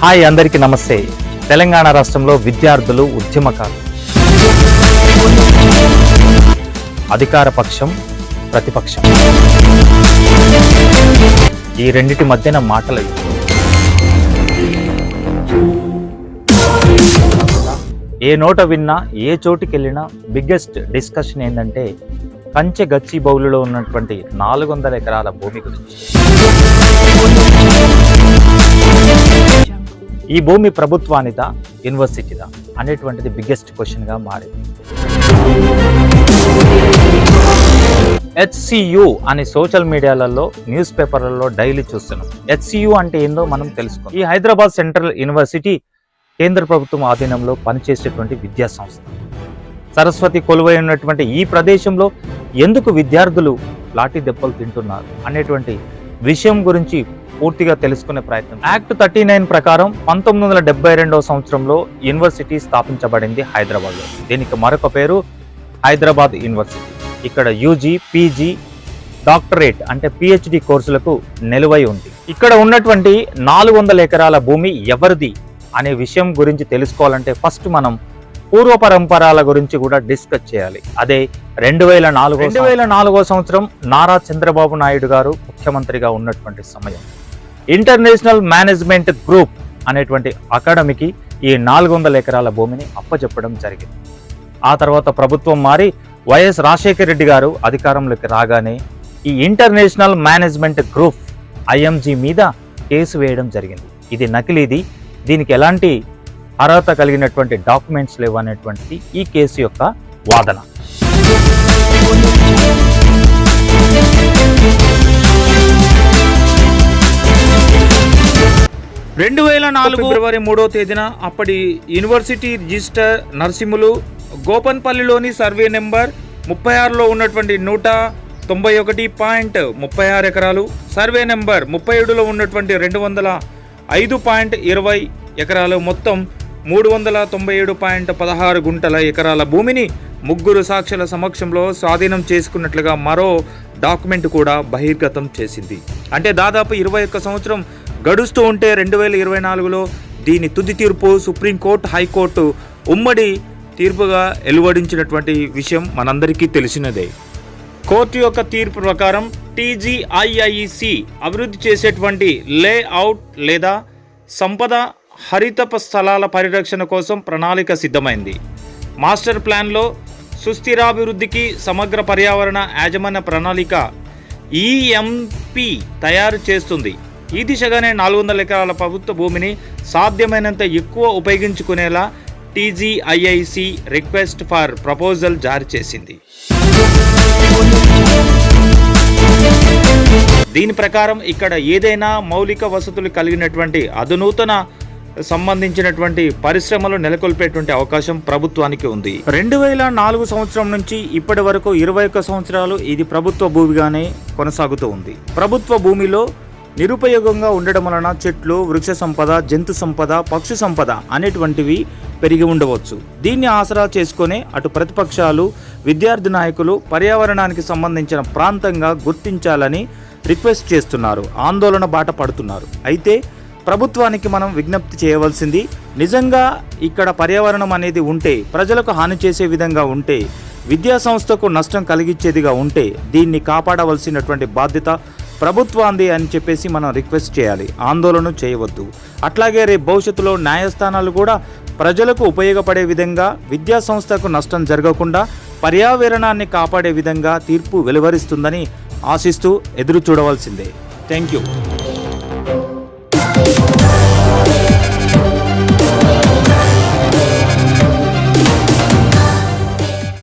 Hi, అందరికీ నమస్తే. తెలంగాణ రాష్ట్రంలో విద్యార్థులు ఉద్యమకారులు, అధికార పక్షం, ప్రతిపక్షం, ఈ రెండిటి మధ్యన మాటల యుద్ధం. ఏ నోట విన్నా, ఏ చోటుకి వెళ్ళినా బిగ్గెస్ట్ డిస్కషన్ ఏంటంటే కంచె గచ్చిబౌలిలో ఉన్నటువంటి 400 ఎకరాల భూమి గురించి. ఈ భూమి ప్రభుత్వానిదా, యూనివర్సిటీదా అనేటువంటిది బిగ్గెస్ట్ క్వశ్చన్గా మారింది. HCU అనే సోషల్ మీడియాలలో, న్యూస్ పేపర్లలో డైలీ చూస్తున్నాం. HCU అంటే ఏందో మనం తెలుసుకోం. ఈ హైదరాబాద్ సెంట్రల్ యూనివర్సిటీ కేంద్ర ప్రభుత్వం ఆధీనంలో పనిచేసేటువంటి విద్యా సంస్థ. సరస్వతి కొలువై ఉన్నటువంటి ఈ ప్రదేశంలో ఎందుకు విద్యార్థులు లాఠీ దెబ్బలు తింటున్నారు అనేటువంటి విషయం గురించి పూర్తిగా తెలుసుకునే ప్రయత్నం. యాక్ట్ 39 ప్రకారం 1972వ సంవత్సరంలో యూనివర్సిటీ స్థాపించబడింది హైదరాబాద్లో. దీనికి మరొక పేరు హైదరాబాద్ యూనివర్సిటీ. ఇక్కడ యూజీ, పీజీ, డాక్టరేట్ అంటే PhD కోర్సులకు నిలువై ఉంది. ఇక్కడ ఉన్నటువంటి 400 ఎకరాల భూమి ఎవరిది అనే విషయం గురించి తెలుసుకోవాలంటే ఫస్ట్ మనం పూర్వ పరంపరాల గురించి కూడా డిస్కస్ చేయాలి. అదే 2004వ సంవత్సరం నారా చంద్రబాబు నాయుడు గారు ముఖ్యమంత్రిగా ఉన్నటువంటి సమయం. ఇంటర్నేషనల్ మేనేజ్మెంట్ గ్రూప్ అనేటువంటి అకాడమీకి ఈ 400 ఎకరాల భూమిని అప్పచెప్పడం జరిగింది. ఆ తర్వాత ప్రభుత్వం మారి వైఎస్ రాజశేఖర రెడ్డి గారు అధికారంలోకి రాగానే ఈ ఇంటర్నేషనల్ మేనేజ్మెంట్ గ్రూప్ IMG మీద కేసు వేయడం జరిగింది. ఇది నకిలీది, దీనికి ఎలాంటి అర్హత కలిగినటువంటి డాక్యుమెంట్స్ లేవు అనేటువంటి ఈ కేసు యొక్క వాదన. 2004 ఫిబ్రవరి 3వ తేదీన అప్పటి యూనివర్సిటీ రిజిస్టర్ నర్సింహులు గోపన్పల్లిలోని సర్వే నెంబర్ 36లో ఉన్నటువంటి 191.36 ఎకరాలు, సర్వే నెంబర్ 37లో ఉన్నటువంటి 205.20 ఎకరాలు, మొత్తం 397.16 గుంటల ఎకరాల భూమిని ముగ్గురు సాక్షుల సమక్షంలో స్వాధీనం చేసుకున్నట్లుగా మరో డాక్యుమెంట్ కూడా బహిర్గతం చేసింది. అంటే దాదాపు 21 సంవత్సరం గడుస్తూ ఉంటే 2024లో దీని తుది తీర్పు సుప్రీంకోర్టు, హైకోర్టు ఉమ్మడి తీర్పుగా వెలువడించినటువంటి విషయం మనందరికీ తెలిసినదే. కోర్టు యొక్క తీర్పు ప్రకారం TGIIC అభివృద్ధి చేసేటువంటి లేఅవుట్ లేదా సంపద హరిత స్థలాల పరిరక్షణ కోసం ప్రణాళిక సిద్ధమైంది. మాస్టర్ ప్లాన్లో సుస్థిరాభివృద్ధికి సమగ్ర పర్యావరణ యాజమాన్య ప్రణాళిక EMP తయారు చేస్తుంది. ఈ దిశగానే 400 ఎకరాల ప్రభుత్వ భూమిని సాధ్యమైనంత ఎక్కువ ఉపయోగించుకునేలా TGIIC రిక్వెస్ట్ ఫర్ ప్రపోజల్ జారీ చేసింది. దీని ప్రకారం ఇక్కడ ఏదైనా మౌలిక వసతులు కలిగినటువంటి అధునూతన సంబంధించినటువంటి పరిశ్రమలు నెలకొల్పేటువంటి అవకాశం ప్రభుత్వానికి ఉంది. 2004 సంవత్సరం నుంచి ఇప్పటి వరకు 21 సంవత్సరాలు ఇది ప్రభుత్వ భూమిగానే కొనసాగుతూ ఉంది. ప్రభుత్వ భూమిలో నిరుపయోగంగా ఉండడం వలన చెట్లు, వృక్ష సంపద, జంతు సంపద, పక్షి సంపద అనేటువంటివి పెరిగి ఉండవచ్చు. దీన్ని ఆసరా చేసుకునే అటు ప్రతిపక్షాలు, విద్యార్థి నాయకులు పర్యావరణానికి సంబంధించిన ప్రాంతంగా గుర్తించాలని రిక్వెస్ట్ చేస్తున్నారు, ఆందోళన బాట పడుతున్నారు. అయితే ప్రభుత్వానికి మనం విజ్ఞప్తి చేయవలసింది, నిజంగా ఇక్కడ పర్యావరణం అనేది ఉంటే, ప్రజలకు హాని చేసే విధంగా ఉంటే, విద్యా సంస్థకు నష్టం కలిగించేదిగా ఉంటే దీన్ని కాపాడవలసినటువంటి బాధ్యత ప్రభుత్వాంది అని చెప్పేసి మనం రిక్వెస్ట్ చేయాలి, ఆందోళన చేయవద్దు. అట్లాగే రేపు భవిష్యత్తులో న్యాయస్థానాలు కూడా ప్రజలకు ఉపయోగపడే విధంగా, విద్యా సంస్థకు నష్టం జరగకుండా పర్యావరణాన్ని కాపాడే విధంగా తీర్పు వెలువరిస్తుందని ఆశిస్తూ ఎదురు చూడవలసిందే. Thank you.